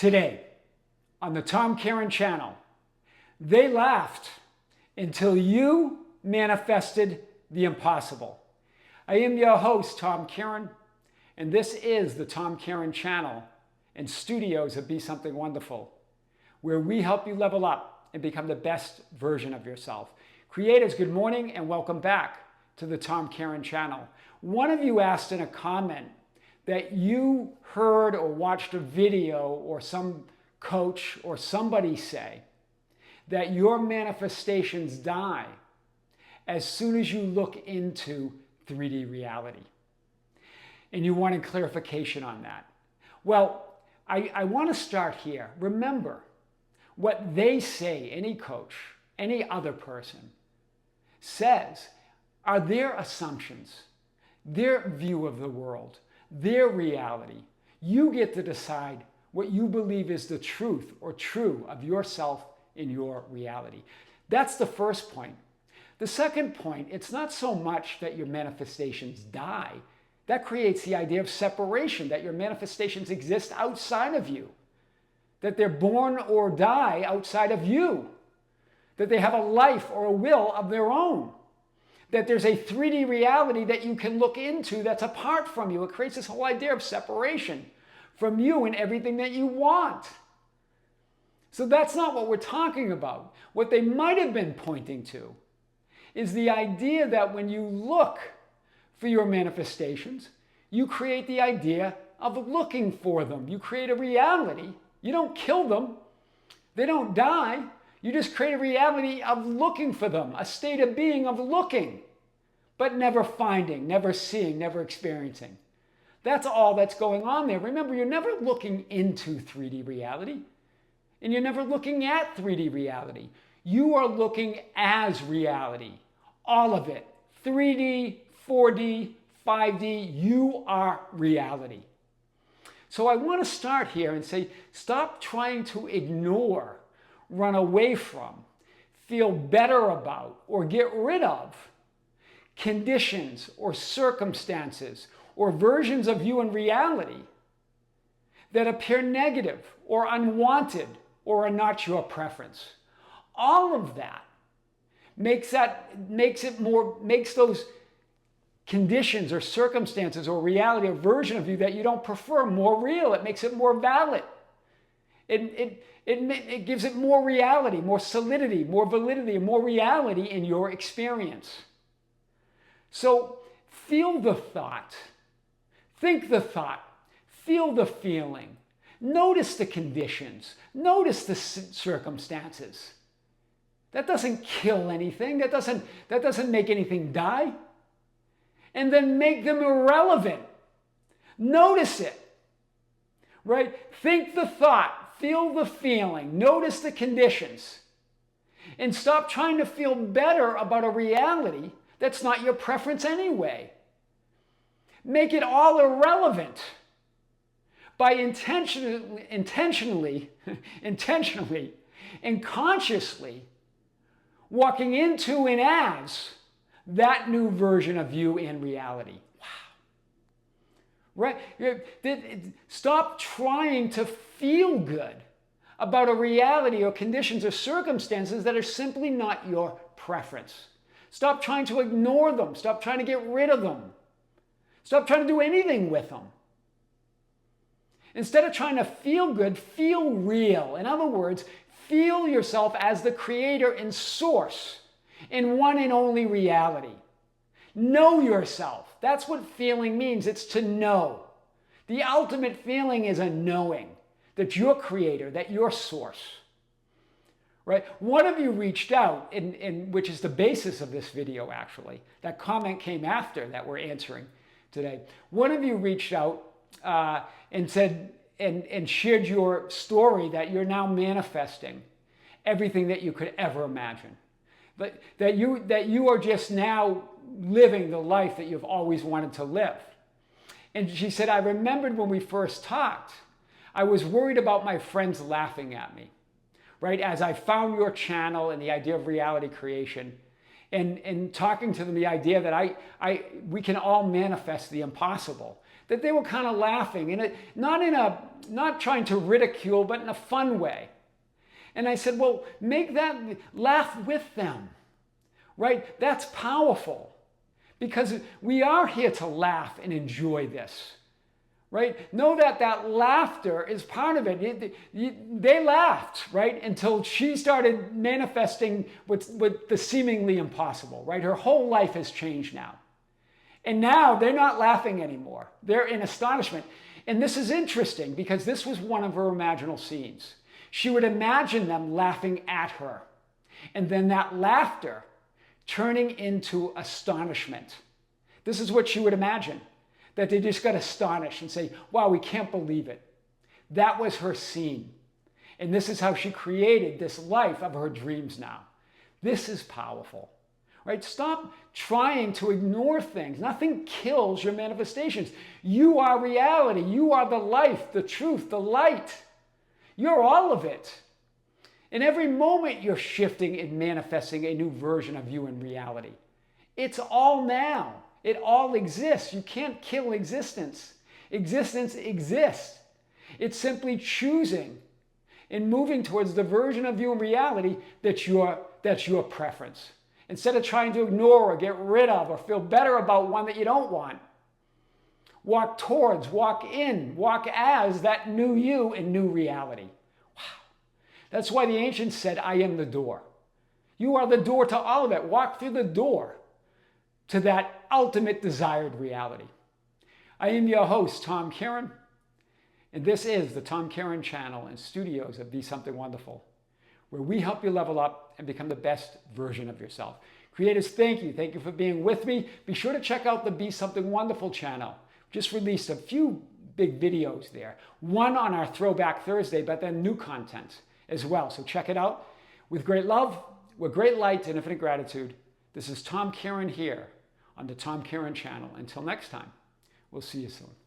Today, on the Tom Kearin Channel, they laughed until you manifested the impossible. I am your host, Tom Kearin, and this is the Tom Kearin Channel and studios of Be Something Wonderful, where we help you level up and become the best version of yourself. Creators, good morning and welcome back to the Tom Kearin Channel. One of you asked in a comment that you heard or watched a video or some coach or somebody say that your manifestations die as soon as you look into 3D reality. And you wanted clarification on that. Well, I want to start here. Remember, what they say, any coach, any other person says, are their assumptions, their view of the world, their reality. You get to decide what you believe is the truth or true of yourself in your reality. That's the first point. The second point, it's not so much that your manifestations die. That creates the idea of separation, that your manifestations exist outside of you, that they're born or die outside of you, that they have a life or a will of their own, that there's a 3D reality that you can look into that's apart from you. It creates this whole idea of separation from you and everything that you want. So that's not what we're talking about. What they might have been pointing to is the idea that when you look for your manifestations, you create the idea of looking for them. You create a reality. You don't kill them. They don't die. You just create a reality of looking for them, a state of being of looking, but never finding, never seeing, never experiencing. That's all that's going on there. Remember, you're never looking into 3D reality, and you're never looking at 3D reality. You are looking as reality, all of it, 3D, 4D, 5D, you are reality. So I want to start here and say, stop trying to ignore, run away from, feel better about, or get rid of conditions or circumstances or versions of you in reality that appear negative or unwanted or are not your preference. All of that makes those conditions or circumstances or reality or version of you that you don't prefer more real. It makes it more valid. It gives it more reality, more solidity, more validity, and more reality in your experience. So feel the thought, think the thought, feel the feeling, notice the conditions, notice the circumstances. That doesn't kill anything. That doesn't make anything die. And then make them irrelevant. Notice it, right? Think the thought, feel the feeling, notice the conditions, and stop trying to feel better about a reality that's not your preference anyway. Make it all irrelevant by intentionally and consciously walking into and as that new version of you in reality. Wow. Right? Stop trying to feel good about a reality or conditions or circumstances that are simply not your preference. Stop trying to ignore them. Stop trying to get rid of them. Stop trying to do anything with them. Instead of trying to feel good, feel real. In other words, feel yourself as the creator and source in one and only reality. Know yourself. That's what feeling means. It's to know. The ultimate feeling is a knowing that you're creator, that you're source. Right? One of you reached out, which is the basis of this video actually. That comment came after that we're answering today. One of you reached out and said, and shared your story that you're now manifesting everything that you could ever imagine. But that you are just now living the life that you've always wanted to live. And she said, I remembered when we first talked, I was worried about my friends laughing at me, right? As I found your channel and the idea of reality creation and talking to them, the idea that we can all manifest the impossible, that they were kind of laughing, and not trying to ridicule, but in a fun way. And I said, well, make that, laugh with them, right? That's powerful, because we are here to laugh and enjoy this, right? Know that that laughter is part of it. They laughed, right, until she started manifesting with the seemingly impossible, right? Her whole life has changed now. And now they're not laughing anymore. They're in astonishment. And this is interesting because this was one of her imaginal scenes. She would imagine them laughing at her, and then that laughter turning into astonishment. This is what she would imagine, that they just got astonished and say, wow, we can't believe it. That was her scene. And this is how she created this life of her dreams now. This is powerful. Right? Stop trying to ignore things. Nothing kills your manifestations. You are reality. You are the life, the truth, the light. You're all of it. In every moment, you're shifting and manifesting a new version of you in reality. It's all now. It all exists. You can't kill existence. Existence exists. It's simply choosing and moving towards the version of you in reality that's your preference. Instead of trying to ignore or get rid of or feel better about one that you don't want. Walk towards, walk in, walk as that new you in new reality. Wow. That's why the ancients said, I am the door. You are the door to all of it. Walk through the door to that ultimate desired reality. I am your host, Tom Kearin, and this is the Tom Kearin Channel and studios of Be Something Wonderful, where we help you level up and become the best version of yourself. Creators, thank you. Thank you for being with me. Be sure to check out the Be Something Wonderful channel. Just released a few big videos there. One on our Throwback Thursday, but then new content as well. So check it out. With great love, with great light and infinite gratitude, this is Tom Kearin here on the Tom Kearin Channel. Until next time, we'll see you soon.